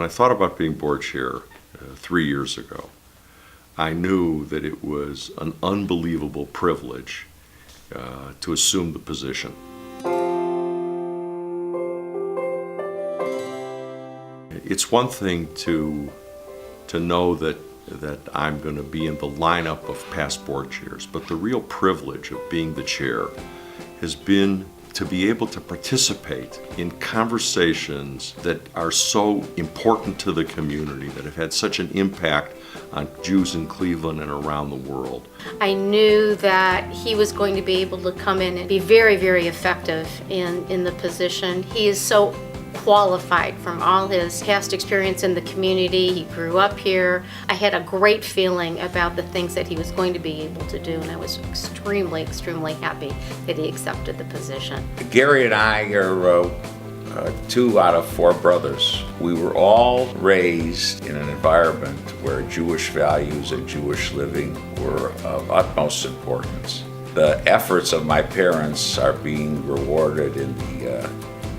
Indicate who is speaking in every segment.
Speaker 1: When I thought about being board chair 3 years ago, I knew that it was an unbelievable privilege to assume the position. It's one thing to know that I'm going to be in the lineup of past board chairs, but the real privilege of being the chair has been to be able to participate in conversations that are so important to the community, that have had such an impact on Jews in Cleveland and around the world.
Speaker 2: I knew that he was going to be able to come in and be very, very effective in the position. He is so qualified from all his past experience in the community. He grew up here. I had a great feeling about the things that he was going to be able to do, and I was extremely, extremely happy that he accepted the position.
Speaker 3: Gary and I are 2 out of 4 brothers. We were all raised in an environment where Jewish values and Jewish living were of utmost importance. The efforts of my parents are being rewarded in the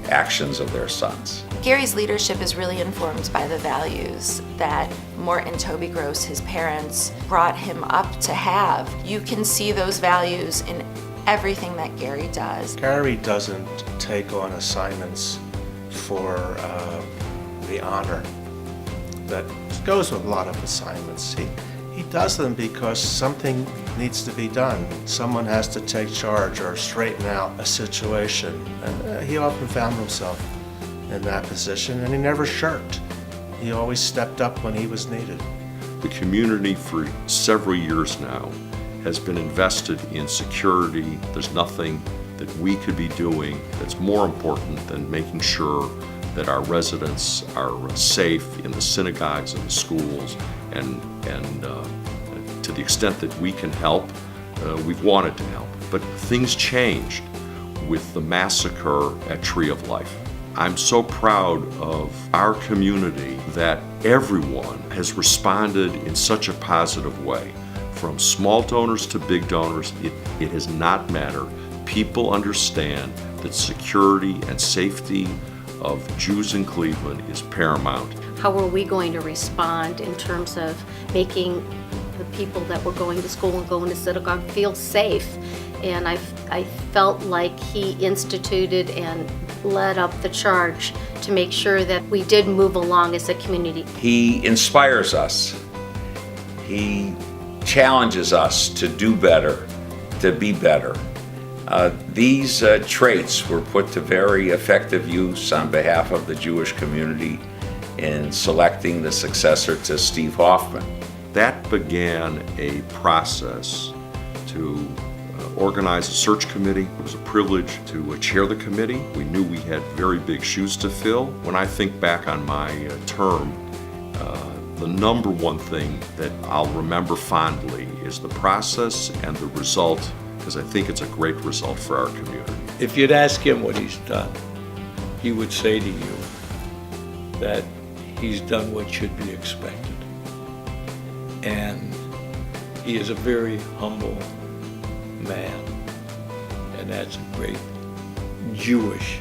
Speaker 3: actions of their sons.
Speaker 4: Gary's leadership is really informed by the values that Mort and Toby Gross, his parents, brought him up to have. You can see those values in everything that Gary does.
Speaker 5: Gary doesn't take on assignments for the honor that goes with a lot of assignments. He does them because something needs to be done. Someone has to take charge or straighten out a situation. And he often found himself in that position, and he never shirked. He always stepped up when he was needed.
Speaker 1: The community for several years now has been invested in security. There's nothing that we could be doing that's more important than making sure that our residents are safe in the synagogues and the schools, and to the extent that we can help, we've wanted to help. But things changed with the massacre at Tree of Life. I'm so proud of our community that everyone has responded in such a positive way. From small donors to big donors, it has not mattered. People understand that security and safety of Jews in Cleveland is paramount.
Speaker 2: How are we going to respond in terms of making the people that were going to school and going to synagogue feel safe? And I felt like he instituted and led up the charge to make sure that we did move along as a community.
Speaker 3: He inspires us. He challenges us to do better, to be better. These traits were put to very effective use on behalf of the Jewish community in selecting the successor to Steve Hoffman.
Speaker 1: That began a process to organize a search committee. It was a privilege to chair the committee. We knew we had very big shoes to fill. When I think back on my term, the number one thing that I'll remember fondly is the process and the result, because I think it's a great result for our community.
Speaker 6: If you'd ask him what he's done, he would say to you that he's done what should be expected. And he is a very humble man, and that's a great Jewish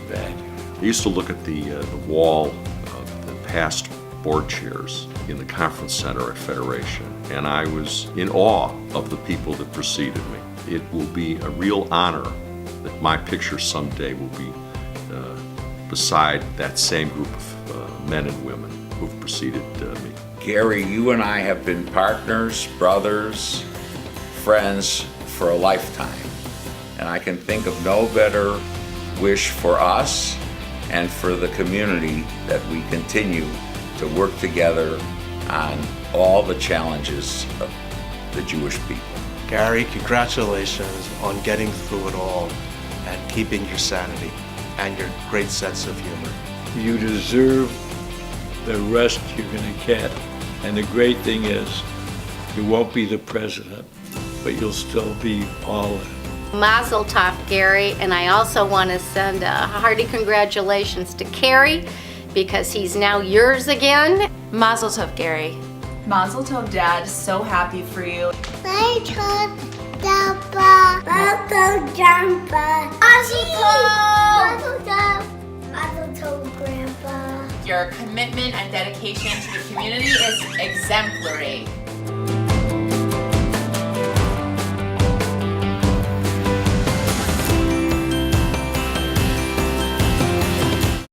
Speaker 6: value.
Speaker 1: I used to look at the wall of the past board chairs in the conference center at Federation, and I was in awe of the people that preceded me. It will be a real honor that my picture someday will be beside that same group of men and women who've preceded me.
Speaker 3: Gary, you and I have been partners, brothers, friends for a lifetime. And I can think of no better wish for us and for the community that we continue to work together on all the challenges of the Jewish people.
Speaker 5: Gary, congratulations on getting through it all and keeping your sanity and your great sense of humor.
Speaker 6: You deserve the rest you're going to get. And the great thing is, you won't be the president, but you'll still be all in.
Speaker 2: Mazel tov, Gary, and I also want to send a hearty congratulations to Carrie, because he's now yours again.
Speaker 4: Mazel tov, Gary.
Speaker 7: Mazel tov, Dad. So happy for you.
Speaker 8: Mazel tov, Grandpa. Mazel tov, Grandpa.
Speaker 7: Your commitment and dedication to the community is exemplary.